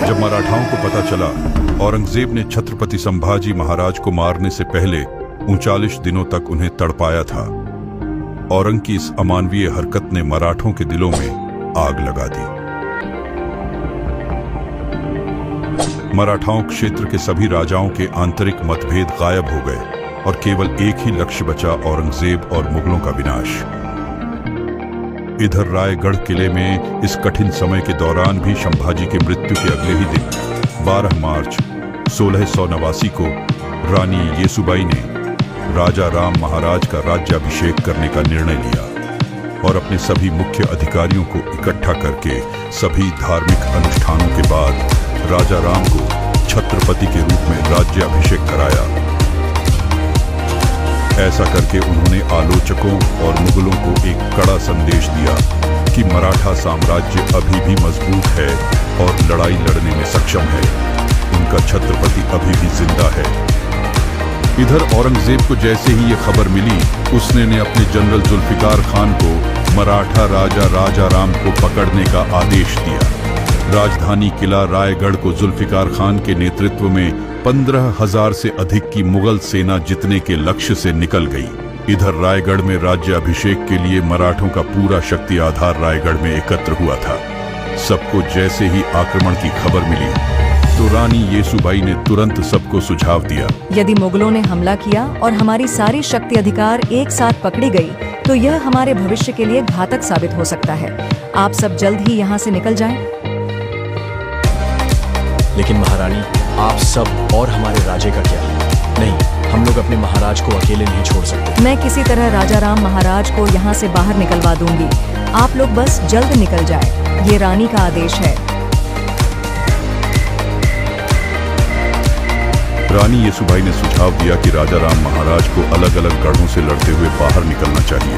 जब मराठाओं को पता चला औरंगजेब ने छत्रपति संभाजी महाराज को मारने से पहले 39 दिनों तक उन्हें तड़पाया था, औरंग की इस अमानवीय हरकत ने मराठों के दिलों में आग लगा दी। मराठाओं क्षेत्र के सभी राजाओं के आंतरिक मतभेद गायब हो गए और केवल एक ही लक्ष्य बचा, औरंगजेब और मुगलों का विनाश। इधर रायगढ़ किले में इस कठिन समय के दौरान भी संभाजी की मृत्यु के अगले ही दिन 12 मार्च 1689 को रानी येसुबाई ने राजा राम महाराज का राज्याभिषेक करने का निर्णय लिया और अपने सभी मुख्य अधिकारियों को इकट्ठा करके सभी धार्मिक अनुष्ठानों के बाद राजा राम को छत्रपति के रूप में राज्याभिषेक कराया। ऐसा करके उन्होंने आलोचकों और मुगलों को एक कड़ा संदेश दिया कि मराठा साम्राज्य अभी भी मजबूत है और लड़ाई लड़ने में सक्षम है, उनका छत्रपति अभी भी जिंदा है। इधर औरंगजेब को जैसे ही ये खबर मिली, उसने अपने जनरल जुल्फिकार खान को मराठा राजा राम को पकड़ने का आदेश दिया। राजधानी किला रायगढ़ को जुल्फिकार खान के नेतृत्व में 15,000 से अधिक की मुगल सेना जीतने के लक्ष्य से निकल गई। इधर रायगढ़ में राज्याभिषेक के लिए मराठों का पूरा शक्ति आधार रायगढ़ में एकत्र हुआ था। सबको जैसे ही आक्रमण की खबर मिली तो रानी येसुबाई ने तुरंत सबको सुझाव दिया, यदि मुगलों ने हमला किया और हमारी सारी शक्ति अधिकार एक साथ पकड़ी गई तो यह हमारे भविष्य के लिए घातक साबित हो सकता है। आप सब जल्द ही यहाँ से निकल जाएं। लेकिन महारानी, आप सब और हमारे राजे का क्या? नहीं, हम लोग अपने महाराज को अकेले नहीं छोड़ सकते। मैं किसी तरह राजा राम महाराज को यहाँ से बाहर निकलवा दूंगी। आप लोग बस जल्द निकल जाएं। ये रानी का आदेश है। रानी येसुबाई ने सुझाव दिया कि राजा राम महाराज को अलग अलग गढ़ों से लड़ते हुए बाहर निकलना चाहिए।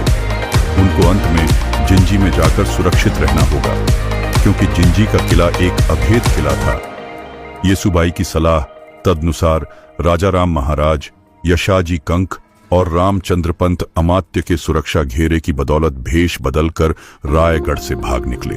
उनको अंत में जिंजी में जाकर सुरक्षित रहना होगा, क्योंकि जिंजी का किला एक अभेद किला था। येसुबाई की सलाह तदनुसार राजा राम महाराज, यशाजी कंक और रामचंद्र पंत अमात्य के सुरक्षा घेरे की बदौलत भेष बदलकर रायगढ़ से भाग निकले।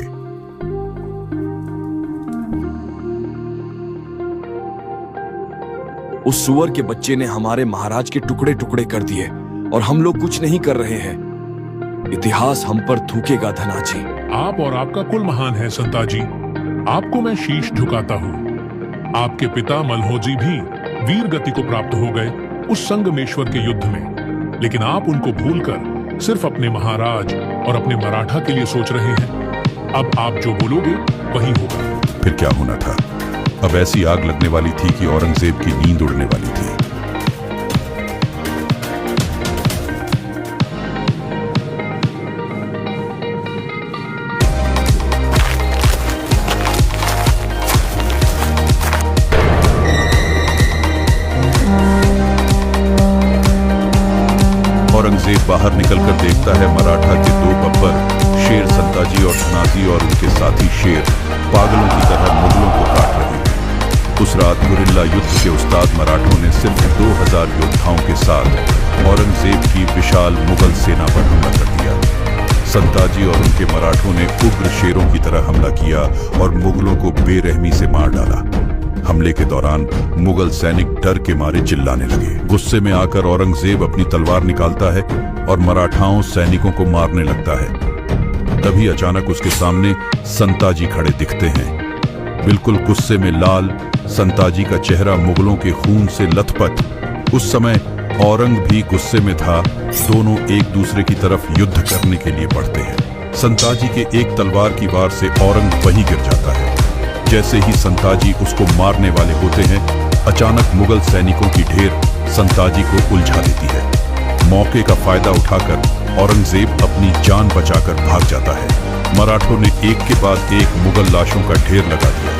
उस सुअर के बच्चे ने हमारे महाराज के टुकड़े टुकड़े कर दिए और हम लोग कुछ नहीं कर रहे हैं। इतिहास हम पर थूकेगा धनाजी। आप और आपका कुल महान है संताजी। आपको मैं शीश झुकाता हूँ। आपके पिता मल्होजी भी वीर गति को प्राप्त हो गए उस संगमेश्वर के युद्ध में, लेकिन आप उनको भूलकर सिर्फ अपने महाराज और अपने मराठा के लिए सोच रहे हैं। अब आप जो बोलोगे वही होगा। फिर क्या होना था? अब ऐसी आग लगने वाली थी कि औरंगजेब की नींद उड़ने वाली थी। औरंगजेब बाहर निकलकर देखता है मराठा के 2 बब्बर शेर संताजी और धनाजी और उनके साथी शेर पागलों की तरह मुगलों को काट रहे हैं। उस रात गुरिल्ला युद्ध के उस्ताद मराठों ने सिर्फ 2000 योद्धाओं के साथ औरंगजेब की विशाल मुगल सेना पर हमला कर दिया। संताजी और उनके मराठों ने उग्र शेरों की तरह हमला किया और मुगलों को बेरहमी से मार डाला। हमले के दौरान मुगल सैनिक डर के मारे चिल्लाने लगे। गुस्से में आकर औरंगजेब अपनी तलवार निकालता है और मराठाओं सैनिकों को मारने लगता है। तभी अचानक उसके सामने संताजी खड़े दिखते हैं। बिल्कुल गुस्से में लाल संताजी का चेहरा मुगलों के खून से लथपथ। उस समय औरंग भी गुस्से में था। दोनों एक दूसरे की तरफ युद्ध करने के लिए बढ़ते हैं। संताजी के एक तलवार की वार से औरंग वहीं गिर जाता है। जैसे ही संताजी उसको मारने वाले होते हैं, अचानक मुगल सैनिकों की ढेर संताजी को उलझा देती है। मौके का फायदा उठाकर औरंगजेब अपनी जान बचाकर भाग जाता है। मराठों ने एक के बाद एक मुगल लाशों का ढेर लगा दिया।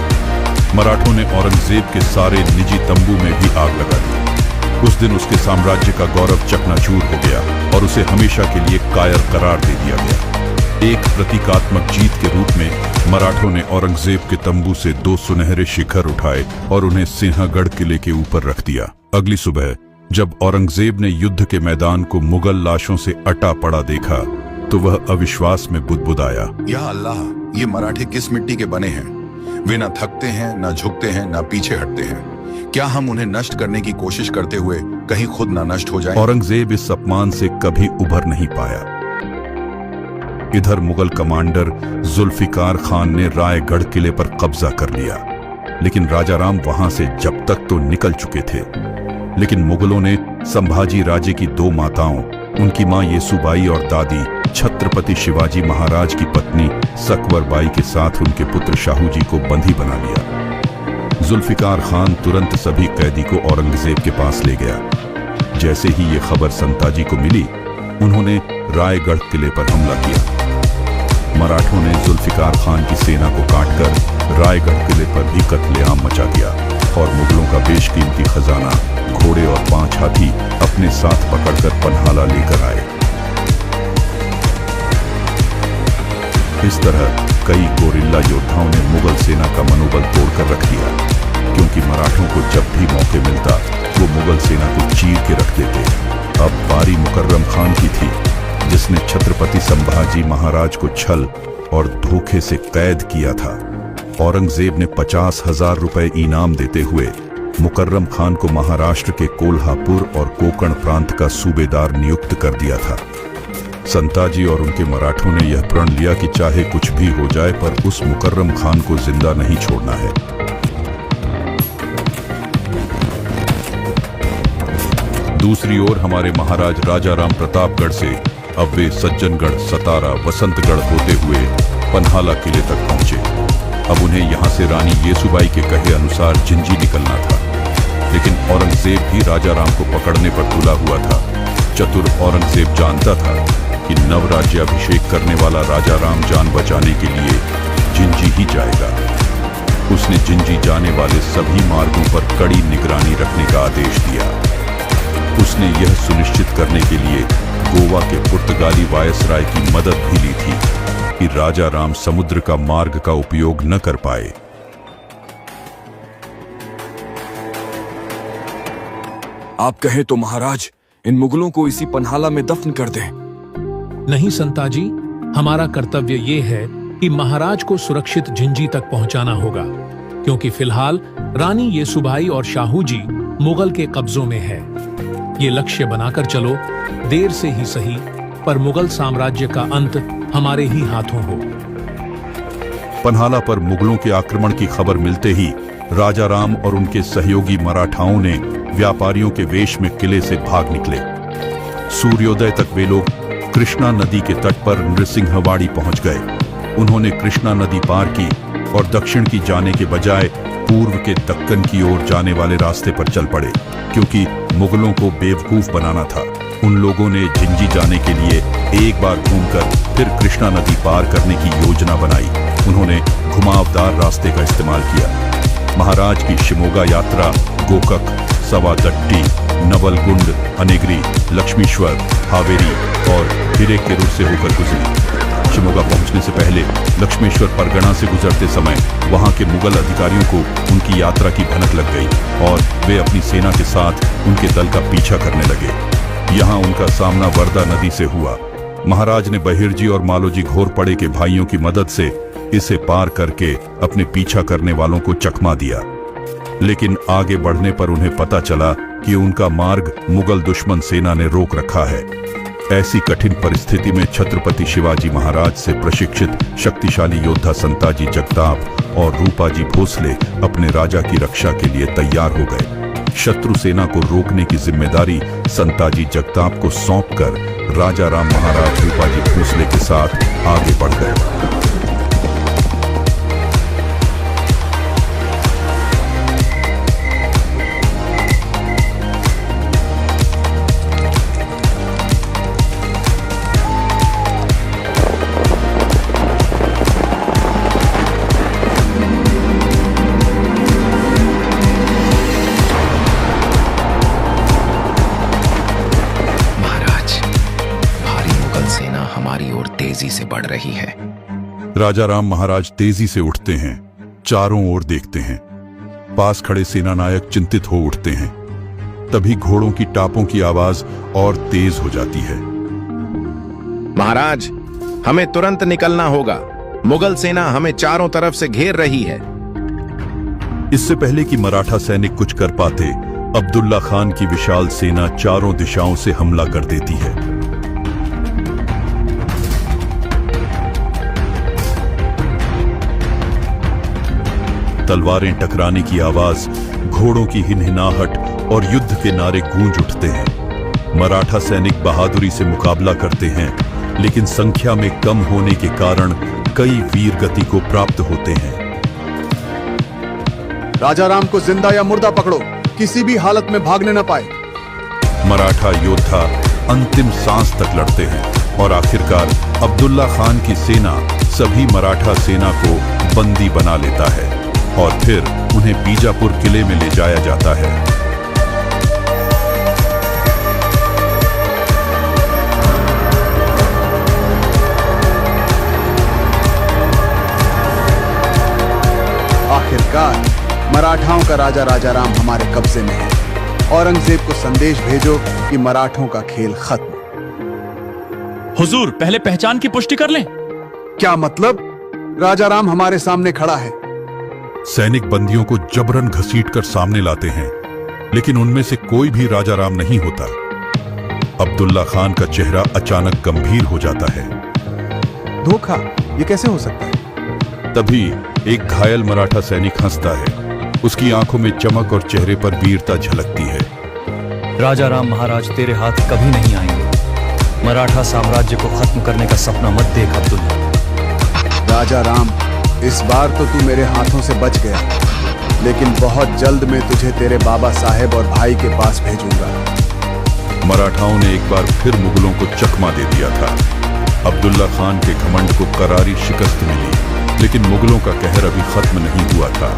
मराठों ने औरंगजेब के सारे निजी तंबू में भी आग लगा दी। उस दिन उसके साम्राज्य का गौरव चकनाचूर हो गया और उसे हमेशा के लिए कायर करार दे दिया गया। एक प्रतीकात्मक जीत के रूप में मराठों ने औरंगजेब के तंबू से 2 सुनहरे शिखर उठाए और उन्हें सिंहगढ़ किले के ऊपर रख दिया। अगली सुबह जब औरंगजेब ने युद्ध के मैदान को मुगल लाशों से अटा पड़ा देखा तो वह अविश्वास में बुदबुदाया, या अल्लाह, ये मराठे किस मिट्टी के बने हैं? वे न थकते हैं, न झुकते हैं, न पीछे हटते हैं। क्या हम उन्हें नष्ट करने की कोशिश करते हुए कहीं खुद न नष्ट हो जाएं? औरंगजेब इस अपमान से कभी उभर नहीं पाया। इधर मुगल कमांडर जुल्फिकार खान ने रायगढ़ किले पर कब्जा कर लिया, लेकिन राजाराम वहां से जब तक तो निकल चुके थे, लेकिन मुगलों ने संभाजी राजे की दो माताओं, उनकी मां येसुबाई और दादी छत्रपति शिवाजी महाराज की पत्नी सकवरबाई के साथ उनके पुत्र शाहू जी को बंदी बना लिया। जुल्फिकार खान तुरंत सभी कैदी को औरंगजेब के पास ले गया। जैसे ही ये खबर संताजी को मिली, उन्होंने रायगढ़ किले पर हमला किया। मराठों ने जुल्फिकार खान की सेना को काटकर रायगढ़ किले पर भी कत्लेआम मचा दिया और मुगलों का बेशकीमती खजाना, घोड़े और 5 हाथी अपने साथ पकड़कर पन्हाला लेकर आए। इस तरह कई गोरिल्ला योद्धाओं ने मुगल सेना का मनोबल तोड़कर रख दिया, क्योंकि मराठों को जब भी मौके मिलता वो मुगल सेना को चीर के रख देते। अब बारी मुकर्रम खान की थी, जिसने छत्रपति संभाजी महाराज को छल और धोखे से कैद किया था। औरंगजेब ने 50,000 रुपए इनाम देते हुए मुकर्रम खान को महाराष्ट्र के कोल्हापुर और कोकण प्रांत का सूबेदार नियुक्त कर दिया था। संताजी और उनके मराठों ने यह प्रण लिया कि चाहे कुछ भी हो जाए, पर उस मुकर्रम खान को जिंदा नहीं छोड़ना है। दूसरी ओर हमारे महाराज राजाराम प्रतापगढ़ से अब वे सज्जनगढ़, सतारा, वसंतगढ़ होते हुए पन्हाला किले तक पहुंचे। अब उन्हें यहां से रानी येसुबाई के कहे अनुसार जिंजी निकलना था, लेकिन औरंगजेब भी राजाराम को पकड़ने पर तुला हुआ था। चतुर औरंगजेब जानता था कि नवराज्याभिषेक करने वाला राजाराम जान बचाने के लिए जिंजी ही जाएगा। उसने जिंजी जाने वाले सभी मार्गों पर कड़ी निगरानी रखने का आदेश दिया। उसने यह सुनिश्चित करने के लिए गोवा के पुर्तगाली वायसराय की मदद भी ली थी कि राजाराम समुद्र का मार्ग का उपयोग न कर पाए। आप कहें तो महाराज, इन मुगलों को इसी पन्हाला में दफन कर दें। नहीं संताजी, हमारा कर्तव्य ये है कि महाराज को सुरक्षित जिंजी तक पहुंचाना होगा, क्योंकि फिलहाल रानी येसुबाई और शाहू जी मुगल के कब्जों में है। ये लक्ष्य बनाकर चलो, देर से ही सही, पर मुगल साम्राज्य का अंत हमारे ही हाथों हो। पन्हाला पर मुगलों के आक्रमण की खबर मिलते ही राजाराम और उनके सहयोगी मराठाओं ने व्यापारियों के वेश में किले से भाग निकले। सूर्योदय तक वे लोग कृष्णा नदी के तट पर नृसिंहवाड़ी पहुंच गए। उन्होंने कृष्णा नदी पार की और दक्षिण की जाने के बजाय पूर्व के दक्कन की ओर जाने वाले रास्ते पर चल पड़े, क्योंकि मुगलों को बेवकूफ बनाना था। उन लोगों ने जिंजी जाने के लिए एक बार घूमकर फिर कृष्णा नदी पार करने की योजना बनाई। उन्होंने घुमावदार रास्ते का इस्तेमाल किया। महाराज की शिमोगा यात्रा गोकक, सवादट्टी, नवलगुंड, अनेगरी, लक्ष्मीश्वर, हावेरी और हिरेकेरूर से होकर गुजरी। शिमोगा पहुंचने से पहले लक्ष्मेश्वर परगना से गुजरते समय वहां के मुगल अधिकारियों को उनकी यात्रा की भनक लग गई और वे अपनी सेना के साथ उनके दल का पीछा करने लगे। यहां उनका सामना वर्दा नदी से हुआ। महाराज ने बहिर्जी और मालोजी घोरपड़े के भाइयों की मदद से इसे पार करके अपने पीछा करने वालों को चकमा दिया, लेकिन आगे बढ़ने पर उन्हें पता चला कि उनका मार्ग मुगल दुश्मन सेना ने रोक रखा है। ऐसी कठिन परिस्थिति में छत्रपति शिवाजी महाराज से प्रशिक्षित शक्तिशाली योद्धा संताजी जगताप और रूपाजी भोसले अपने राजा की रक्षा के लिए तैयार हो गए। शत्रु सेना को रोकने की जिम्मेदारी संताजी जगताप को सौंपकर राजाराम महाराज रूपाजी भोसले के साथ आगे बढ़ गए। तेजी से बढ़ रही है। राजाराम महाराज तेजी से उठते हैं, चारों ओर देखते हैं। पास खड़े सेनानायक चिंतित हो उठते हैं। तभी घोड़ों की टापों की आवाज और तेज हो जाती है। महाराज, हमें तुरंत निकलना होगा। मुगल सेना हमें चारों तरफ से घेर रही है। इससे पहले कि मराठा सैनिक कुछ कर पाते, अब्दुल्ला खान की विशाल सेना चारों दिशाओं से हमला कर देती है। तलवारें टकराने की आवाज, घोड़ों की हिनहिनाहट और युद्ध के नारे गूंज उठते हैं। मराठा सैनिक बहादुरी से मुकाबला करते हैं, लेकिन संख्या में कम होने के कारण कई वीर गति को प्राप्त होते हैं। राजा राम को जिंदा या मुर्दा पकड़ो, किसी भी हालत में भागने न पाए। मराठा योद्धा अंतिम सांस तक लड़ते हैं और आखिरकार अब्दुल्ला खान की सेना सभी मराठा सेना को बंदी बना लेता है और फिर उन्हें बीजापुर किले में ले जाया जाता है। आखिरकार मराठाओं का राजा राजाराम हमारे कब्जे में है। औरंगजेब को संदेश भेजो कि मराठों का खेल खत्म। हुजूर, पहले पहचान की पुष्टि कर लें। क्या मतलब? राजाराम हमारे सामने खड़ा है। सैनिक बंदियों को जबरन घसीटकर सामने लाते हैं, लेकिन उनमें से कोई भी राजाराम नहीं होता। अब्दुल्ला खान का चेहरा अचानक गंभीर हो जाता है। धोखा, ये कैसे हो सकता है? तभी एक घायल मराठा सैनिक हंसता है। उसकी आंखों में चमक और चेहरे पर वीरता झलकती है। राजा राम महाराज तेरे हाथ कभी नहीं आएंगे। मराठा साम्राज्य को खत्म करने का सपना मत देख अब्दुल्ला। राजा राम, इस बार तो तू मेरे हाथों से बच गया, लेकिन बहुत जल्द मैं तुझे तेरे बाबा साहेब और भाई के पास भेजूंगा। मराठाओं ने एक बार फिर मुगलों को चकमा दे दिया था। अब्दुल्ला खान के घमंड को करारी शिकस्त मिली, लेकिन मुगलों का कहर अभी खत्म नहीं हुआ था।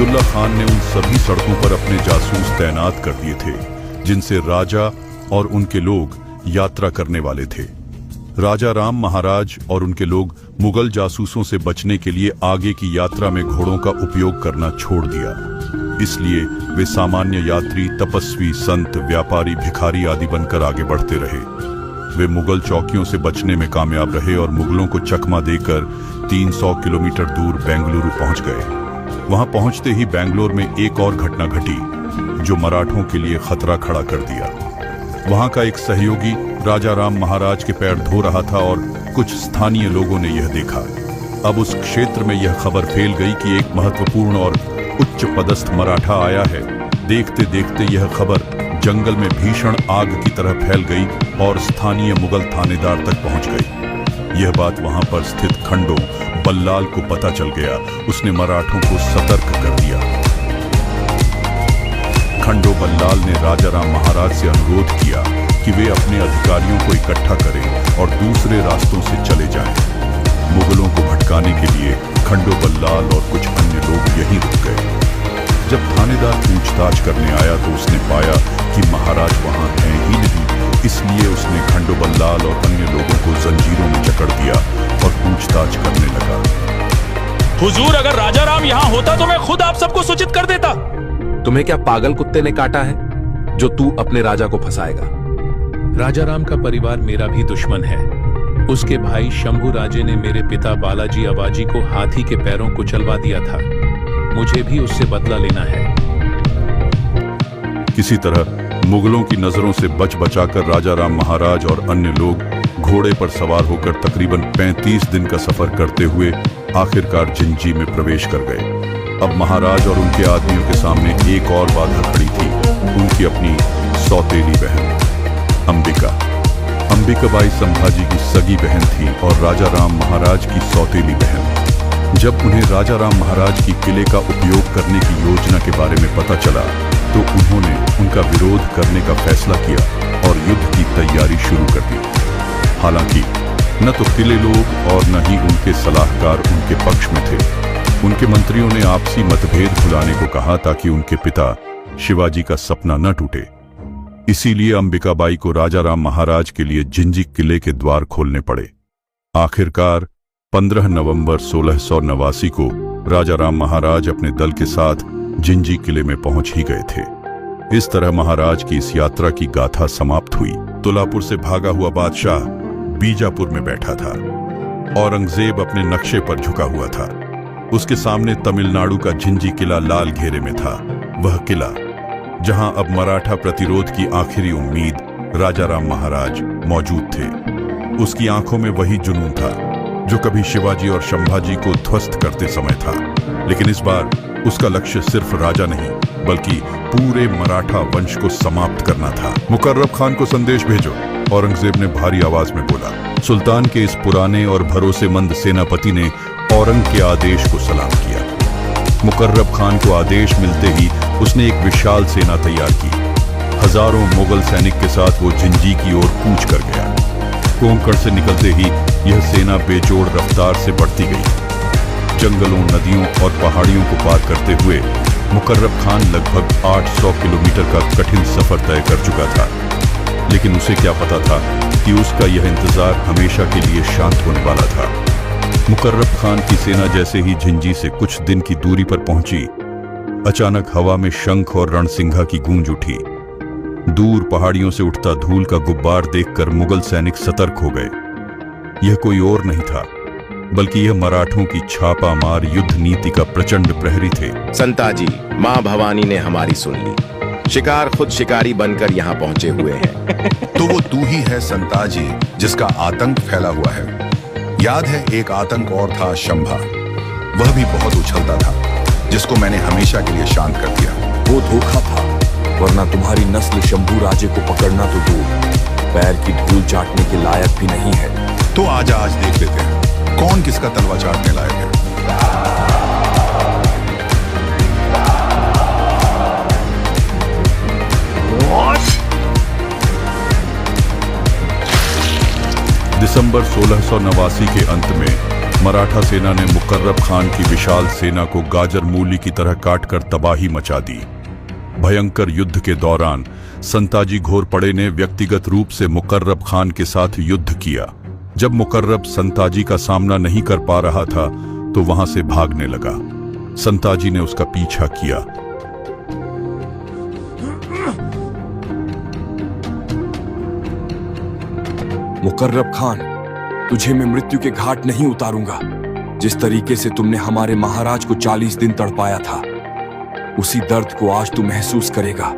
अब्दुल्ला खान ने उन सभी सड़कों पर अपने जासूस तैनात कर दिए थे जिनसे राजा और उनके लोग यात्रा करने वाले थे। राजा राम महाराज और उनके लोग मुगल जासूसों से बचने के लिए आगे की यात्रा में घोड़ों का उपयोग करना छोड़ दिया। इसलिए वे सामान्य यात्री, तपस्वी, संत, व्यापारी, भिखारी आदि बनकर आगे बढ़ते रहे। वे मुगल चौकियों से बचने में कामयाब रहे और मुगलों को चकमा देकर 300 किलोमीटर दूर बेंगलुरु पहुंच गए। वहां पहुंचते ही बेंगलोर में एक और घटना घटी जो मराठों के लिए खतरा खड़ा कर दिया। वहां का एक सहयोगी राजा राम महाराज के पैर धो रहा था और कुछ स्थानीय लोगों ने यह देखा। अब उस क्षेत्र में यह खबर फैल गई कि एक महत्वपूर्ण और उच्च पदस्थ मराठा आया है। देखते देखते यह खबर जंगल में भीषण आग की तरह फैल गई और स्थानीय मुगल थानेदार तक पहुंच गई। यह बात वहां पर स्थित खंडो बल्लाल को पता चल गया। उसने मराठों को सतर्क कर दिया। खंडो बल्लाल ने राजाराम महाराज से अनुरोध किया कि वे अपने अधिकारियों को इकट्ठा करें और दूसरे रास्तों से चले जाएं। मुगलों को भटकाने के लिए खंडो बल्लाल और कुछ अन्य लोग यहीं रुक गए। जब थानेदार पूछताछ करने आया तो उसने पाया कि महाराज वहां हैं ही नहीं। इसलिए उसने खंडो बल्लाल और अन्य लोगों को जंजीरों में जकड़ दिया और पूछताछ करने लगा। हुजूर, अगर राजा राम यहाँ होता तो मैं खुद आप सबको सूचित कर देता। तुम्हें क्या पागल कुत्ते ने काटा है जो तू अपने राजा को फंसाएगा? राजाराम का परिवार मेरा भी दुश्मन है। उसके भाई शंभू राजे ने मेरे पिता बालाजी अवाजी को हाथी के पैरों को चलवा दिया था। मुझे भी उससे बदला लेना है। किसी तरह मुगलों की नजरों से बच बचाकर राजाराम महाराज और अन्य लोग घोड़े पर सवार होकर तकरीबन 35 दिन का सफर करते हुए आखिरकार जिंजी में प्रवेश कर गए। अब महाराज और उनके आदमियों के सामने एक और बाधा खड़ी थी, उनकी अपनी सौतेली बहन अंबिका। अंबिकाबाई संभाजी की सगी बहन थी और राजाराम महाराज की सौतेली बहन। जब उन्हें राजाराम महाराज की किले का उपयोग करने की योजना के बारे में पता चला तो उन्होंने उनका विरोध करने का फैसला किया और युद्ध की तैयारी शुरू कर दी। हालांकि न तो किले लोग और न ही उनके सलाहकार उनके पक्ष में थे। उनके मंत्रियों ने आपसी मतभेद भुलाने को कहा ताकि उनके पिता शिवाजी का सपना न टूटे। इसीलिए अंबिकाबाई को राजाराम महाराज के लिए जिंजी किले के द्वार खोलने पड़े। आखिरकार 15 नवंबर 1689 को राजाराम महाराज अपने दल के साथ जिंजी किले में पहुंच ही गए थे। इस तरह महाराज की इस यात्रा की गाथा समाप्त हुई। तुलापुर से भागा हुआ बादशाह बीजापुर में बैठा था। औरंगजेब अपने नक्शे पर झुका हुआ था। उसके सामने तमिलनाडु का झिंजी किला लाल घेरे में था। वह किला जहां अब मराठा प्रतिरोध की आखिरी उम्मीद राजाराम महाराज मौजूद थे। उसकी आंखों में वही जुनून था जो कभी शिवाजी और संभाजी को ध्वस्त करते समय था। लेकिन इस बार उसका लक्ष्य सिर्फ राजा नहीं बल्कि पूरे मराठा वंश को समाप्त करना था। मुकर्रब खान को संदेश भेजो, औरंगजेब ने भारी आवाज में बोला। सुल्तान के इस पुराने और भरोसेमंद सेनापति ने औरंग के आदेश को सलाम किया। मुकर्रब खान को आदेश मिलते ही उसने एक विशाल सेना तैयार की। हजारों मुगल सैनिक के साथ वो झिंजी की ओर कूच कर गया। कोंकण से निकलते ही यह सेना बेजोड़ रफ्तार से बढ़ती गई। जंगलों, नदियों और पहाड़ियों को पार करते हुए मुकर्रब खान लगभग 800 किलोमीटर का कठिन सफर तय कर चुका था। लेकिन उसे क्या पता था कि उसका यह इंतजार हमेशा के लिए शांत होने वाला था। मुकर्रब खान की सेना जैसे ही झिंजी से कुछ दिन की दूरी पर पहुंची, अचानक हवा में शंख और रणसिंघा की गूंज उठी। दूर पहाड़ियों से उठता धूल का गुब्बार देखकर मुगल सैनिक सतर्क हो गए। यह कोई और नहीं था बल्कि यह मराठों की छापामार युद्ध नीति का प्रचंड प्रहरी थे। संताजी, माँ भवानी ने हमारी सुन ली। शिकार खुद शिकारी बनकर यहाँ पहुंचे हुए हैं। तो वो तू ही है संताजी जिसका आतंक फैला हुआ है। याद है एक आतंक और था, शंभा। वह भी बहुत उछलता था जिसको मैंने हमेशा के लिए शांत कर दिया। वो धोखा था, वरना तुम्हारी नस्ल शंभू राजे को पकड़ना तो दूर, पैर की धूल चाटने के लायक भी नहीं है। तो आज देख लेते हैं कौन किसका तलवा चाटने लायक है। दिसंबर 1689 के अंत में मराठा सेना ने मुकर्रब खान की विशाल सेना को गाजर मूली की तरह काटकर तबाही मचा दी। भयंकर युद्ध के दौरान संताजी घोरपड़े ने व्यक्तिगत रूप से मुकर्रब खान के साथ युद्ध किया। जब मुकर्रब संताजी का सामना नहीं कर पा रहा था तो वहां से भागने लगा। संताजी ने उसका पीछा किया। मुकर्रब खान, तुझे मैं मृत्यु के घाट नहीं उतारूंगा। जिस तरीके से तुमने हमारे महाराज को 40 दिन तड़पाया था, उसी दर्द को आज तू महसूस करेगा।